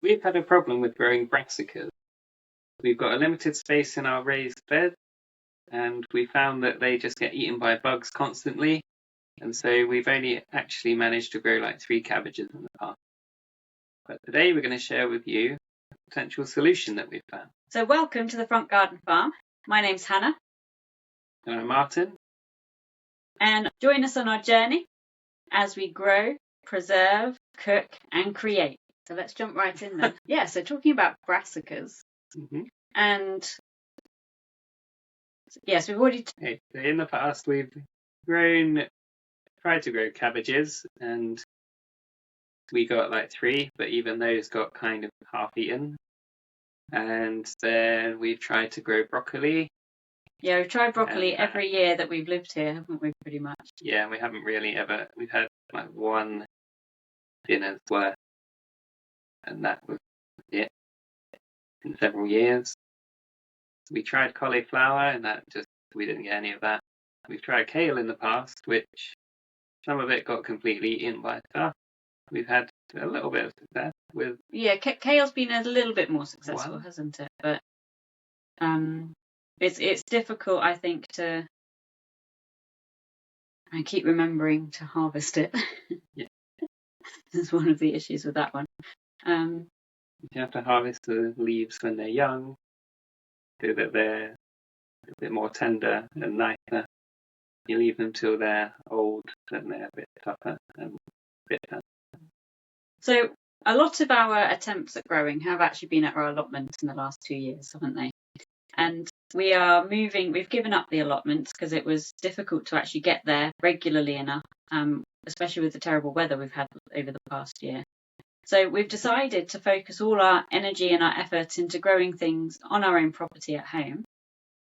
we've had a problem with growing brassicas. We've got a limited space in our raised bed, and we found that they just get eaten by bugs constantly. And so we've only actually managed to grow like 3 cabbages in the past. But today we're going to share with you a potential solution that we've found. So welcome to the Front Garden Farm. My name's Hannah. And I'm Martin. And join us on our journey as we grow, preserve, cook and create. So let's jump right in then. Yeah, so talking about brassicas. And yes, we've already... Okay, so in the past we've tried to grow cabbages, and we got like 3, but even those got kind of half eaten. And then we've tried to grow broccoli. Yeah, we've tried broccoli every year that we've lived here, haven't we, pretty much? Yeah, we haven't really ever... We've had like 1 dinner's worth, and that was it in several years. We tried cauliflower, and we didn't get any of that. We've tried kale in the past, which some of it got completely eaten by stuff. We've had a little bit of success with... Yeah, kale's been a little bit more successful, hasn't it? But it's difficult, I think, I keep remembering to harvest it. Yeah. That's one of the issues with that one. You have to harvest the leaves when they're young, so that they're a bit more tender and nicer. You leave them till they're old, then they're a bit tougher and bitter. So a lot of our attempts at growing have actually been at our allotments in the last 2 years, haven't they? And we've given up the allotments because it was difficult to actually get there regularly enough, especially with the terrible weather we've had over the past year. So we've decided to focus all our energy and our efforts into growing things on our own property at home.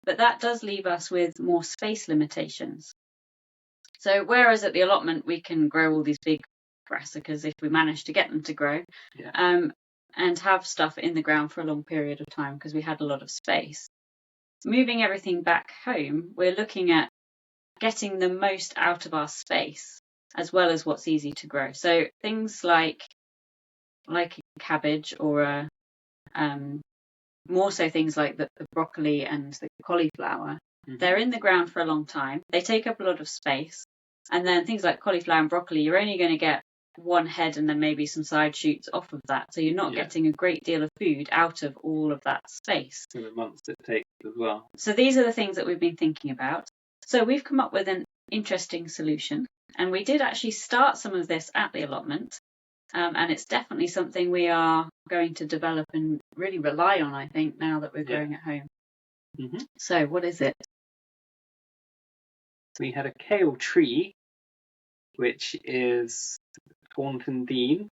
But that does leave us with more space limitations. So whereas at the allotment we can grow all these big brassicas if we manage to get them to grow, and have stuff in the ground for a long period of time because we had a lot of space. Moving everything back home, we're looking at getting the most out of our space as well as what's easy to grow. So things like a cabbage or more so things like the broccoli and the cauliflower. They're in the ground for a long time. They take up a lot of space. And then things like cauliflower and broccoli, you're only going to get 1 head and then maybe some side shoots off of that. So you're not getting a great deal of food out of all of that space. And the months it takes as well. So these are the things that we've been thinking about. So we've come up with an interesting solution. And we did actually start some of this at the allotment. And it's definitely something we are going to develop and really rely on, I think, now that we're growing at home. So what is it? We had a kale tree, which is Taunton Dean,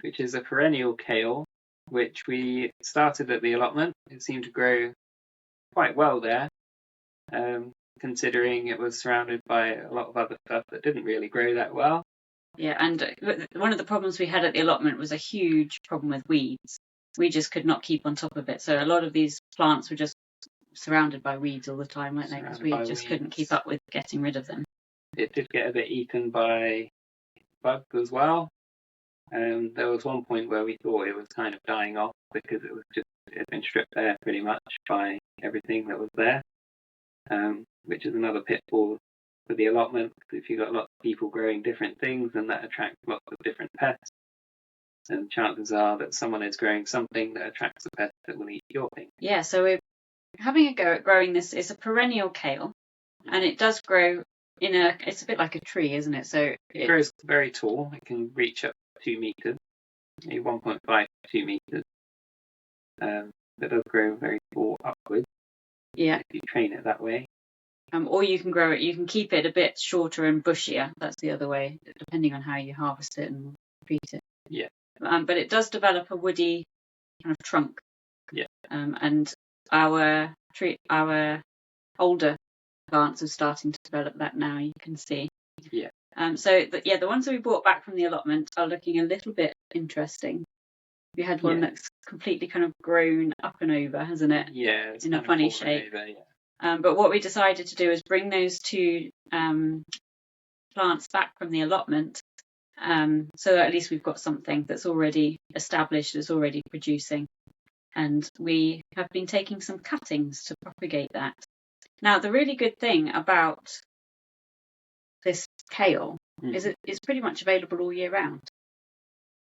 which is a perennial kale, which we started at the allotment. It seemed to grow quite well there, considering it was surrounded by a lot of other stuff that didn't really grow that well. Yeah, and one of the problems we had at the allotment was a huge problem with weeds. We just could not keep on top of it. So a lot of these plants were just surrounded by weeds all the time, weren't they? Because we just couldn't keep up with getting rid of them. It did get a bit eaten by bugs as well. There was one point where we thought it was kind of dying off because it had been stripped bare pretty much by everything that was there, which is another pitfall for the allotment. If you've got lots of people growing different things, then that attracts lots of different pests. And chances are that someone is growing something that attracts a pest that will eat your thing. Yeah, so we're having a go at growing this. It's a perennial kale, and it does grow it's a bit like a tree, isn't it? So it grows very tall. It can reach up 2 meters, 1.5 to 2 meters. It does grow very tall upwards. Yeah. If you train it that way. Or you can grow it. You can keep it a bit shorter and bushier. That's the other way, depending on how you harvest it and treat it. Yeah. But it does develop a woody kind of trunk. Yeah. And our older plants are starting to develop that now. You can see. Yeah. The ones that we brought back from the allotment are looking a little bit interesting. We had one that's completely kind of grown up and over, hasn't it? Yeah. In a funny shape. Over, yeah. But what we decided to do is bring those 2 plants back from the allotment So at least we've got something that's already established, that's already producing. And we have been taking some cuttings to propagate that. Now, the really good thing about this kale is it's pretty much available all year round.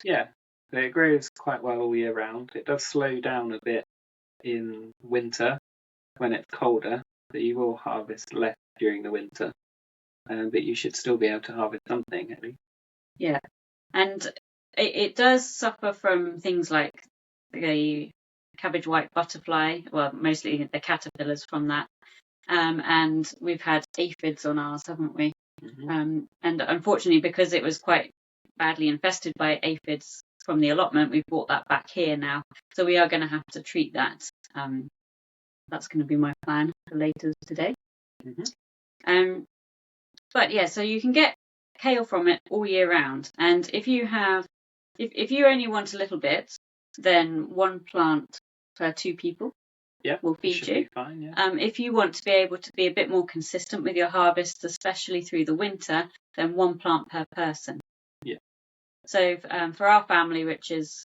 Yeah, so it grows quite well all year round. It does slow down a bit in winter when it's colder, so you will harvest less during the winter, but you should still be able to harvest something at least. Yeah, and it does suffer from things like the cabbage white butterfly, well, mostly the caterpillars from that. And we've had aphids on ours, haven't we? And unfortunately, because it was quite badly infested by aphids from the allotment, we've brought that back here now. So we are going to have to treat that. That's going to be my plan for later today. But yeah, so you can get kale from it all year round. And if you only want a little bit, then one plant per 2 people will feed you. Be fine, yeah. If you want to be able to be a bit more consistent with your harvests, especially through the winter, then 1 plant per person. Yeah. So for our family, which is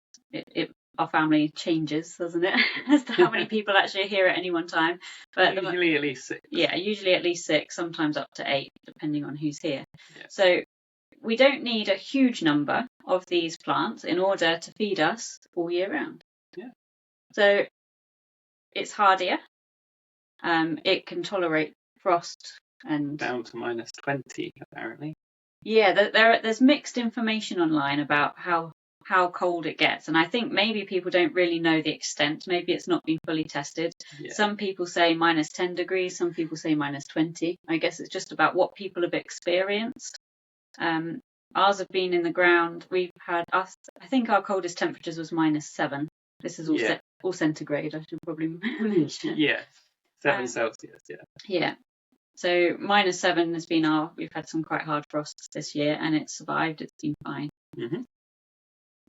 our family changes, doesn't it, as to how many people actually are here at any one time? But usually at least 6. Yeah, usually at least 6, sometimes up to 8, depending on who's here. Yeah. So we don't need a huge number of these plants in order to feed us all year round. Yeah. So it's hardier. It can tolerate frost and down to -20 apparently. Yeah, there's mixed information online about how cold it gets, and I think maybe people don't really know the extent. Maybe it's not been fully tested. Yeah. Some people say -10 degrees, some people say -20. I guess it's just about what people have experienced. Ours have been in the ground. We've had I think our coldest temperatures was -7. This is all centigrade, I should probably mention. Yeah, 7 Celsius, yeah. Yeah. So -7 has been we've had some quite hard frosts this year, and it's survived. It's been fine.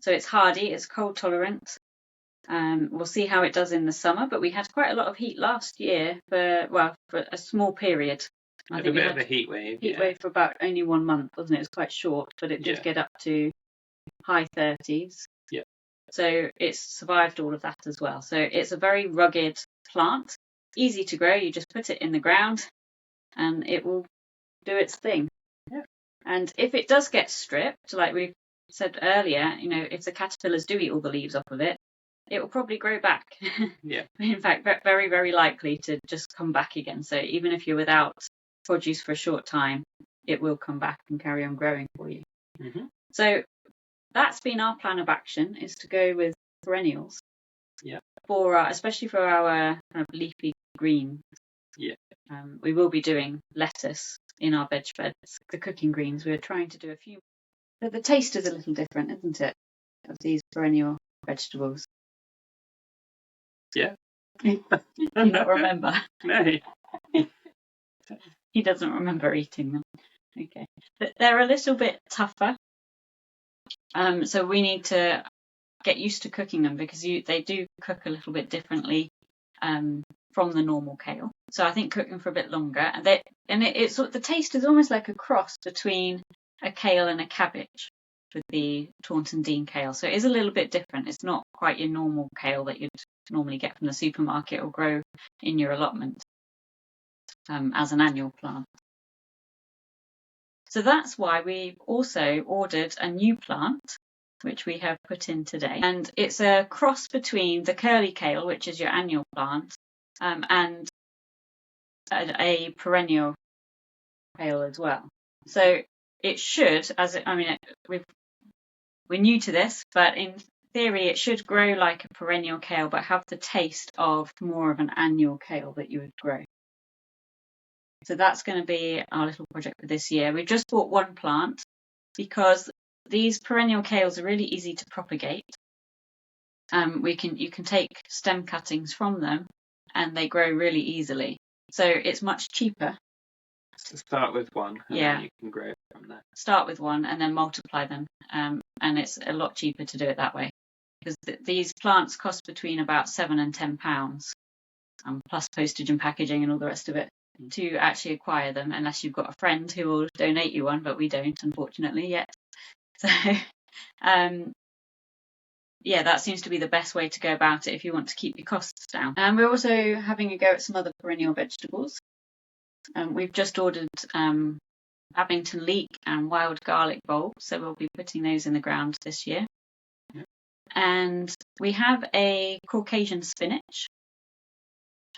So it's hardy, it's cold tolerant. We'll see how it does in the summer, but we had quite a lot of heat last year for a small period. I think we had a heat wave. Heat wave for about only 1 month, wasn't it? It was quite short, but it did get up to high 30s. Yeah. So it's survived all of that as well. So it's a very rugged plant, easy to grow. You just put it in the ground and it will do its thing. Yeah. And if it does get stripped, like we said earlier, if the caterpillars do eat all the leaves off of it, it will probably grow back. Yeah. In fact, very, very likely to just come back again. So even if you're without produce for a short time, it will come back and carry on growing for you. So that's been our plan of action, is to go with perennials. Yeah. Especially for our kind of leafy green. Yeah. We will be doing lettuce in our veg beds, the cooking greens. We're trying to do a few. But the taste is a little different, isn't it, of these perennial vegetables? Yeah. Do you not remember? No. He doesn't remember eating them. Okay. But they're a little bit tougher. So we need to get used to cooking them because they do cook a little bit differently from the normal kale. So I think cooking for a bit longer, and the taste is almost like a cross between a kale and a cabbage with the Taunton Dean kale. So it is a little bit different. It's not quite your normal kale that you'd normally get from the supermarket or grow in your allotment as an annual plant. So that's why we also ordered a new plant, which we have put in today. And it's a cross between the curly kale, which is your annual plant, and a perennial kale as well. So it should, we're new to this, but in theory it should grow like a perennial kale, but have the taste of more of an annual kale that you would grow. So that's going to be our little project for this year. We've just bought 1 plant because these perennial kales are really easy to propagate. You can take stem cuttings from them and they grow really easily. So it's much cheaper. To start with 1 and then you can grow from there. Start with 1 and then multiply them. And it's a lot cheaper to do it that way. Because these plants cost between about £7 and £10, plus postage and packaging and all the rest of it, to actually acquire them, unless you've got a friend who will donate you one, but we don't, unfortunately, yet. So yeah, that seems to be the best way to go about it if you want to keep your costs down. And we're also having a go at some other perennial vegetables. We've just ordered Abington leek and wild garlic bulbs, so we'll be putting those in the ground this year. And we have a Caucasian spinach,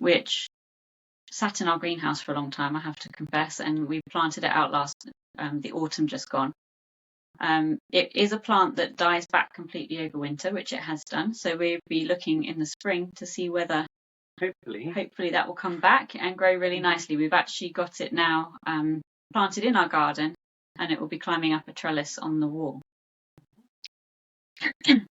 which sat in our greenhouse for a long time, I have to confess, and we planted it out the autumn just gone. It is a plant that dies back completely over winter, which it has done. So we'll be looking in the spring to see whether hopefully that will come back and grow really nicely. We've actually got it now planted in our garden, and it will be climbing up a trellis on the wall. And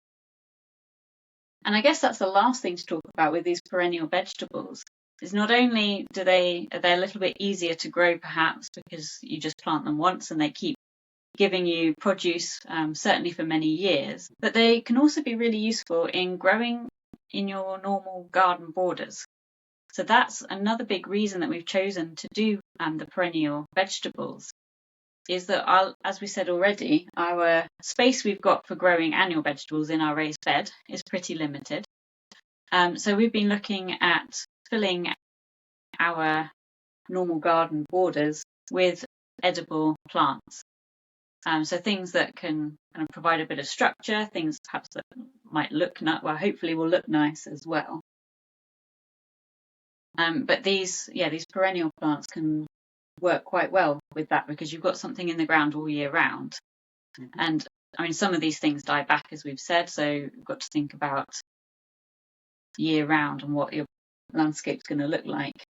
I guess that's the last thing to talk about with these perennial vegetables, is not only are they a little bit easier to grow perhaps because you just plant them once and they keep giving you produce certainly for many years, but they can also be really useful in growing in your normal garden borders. So that's another big reason that we've chosen to do the perennial vegetables, is that, as we said already, our space we've got for growing annual vegetables in our raised bed is pretty limited. So we've been looking at filling our normal garden borders with edible plants. So things that can kind of provide a bit of structure, things perhaps that might look hopefully will look nice as well. But these perennial plants can work quite well with that because you've got something in the ground all year round. And I mean, some of these things die back, as we've said, so you've got to think about year round and what your landscape's going to look like.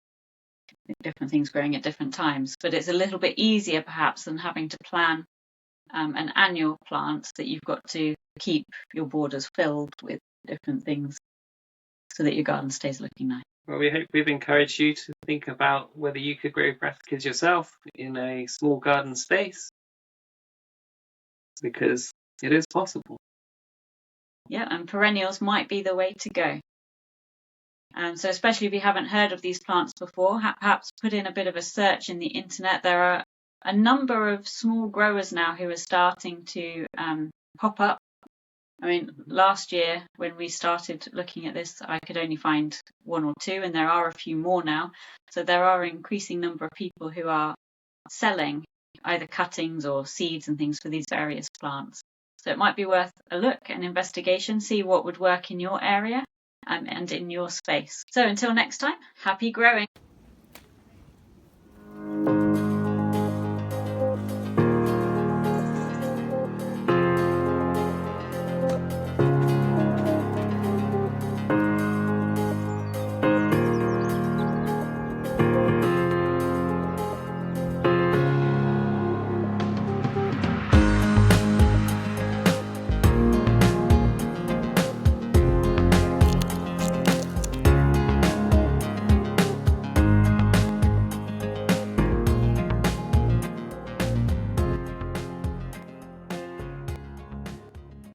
Different things growing at different times, but it's a little bit easier perhaps than having to plan an annual plant that you've got to keep your borders filled with different things so that your garden stays looking nice. Well, we hope we've encouraged you to think about whether you could grow brassicas yourself in a small garden space, because it is possible. Yeah, and perennials might be the way to go. So especially if you haven't heard of these plants before, perhaps put in a bit of a search in the internet. There are a number of small growers now who are starting to pop up. I mean, last year when we started looking at this, I could only find one or two, and there are a few more now. So there are an increasing number of people who are selling either cuttings or seeds and things for these various plants. So it might be worth a look, an investigation, see what would work in your area and in your space. So until next time, happy growing.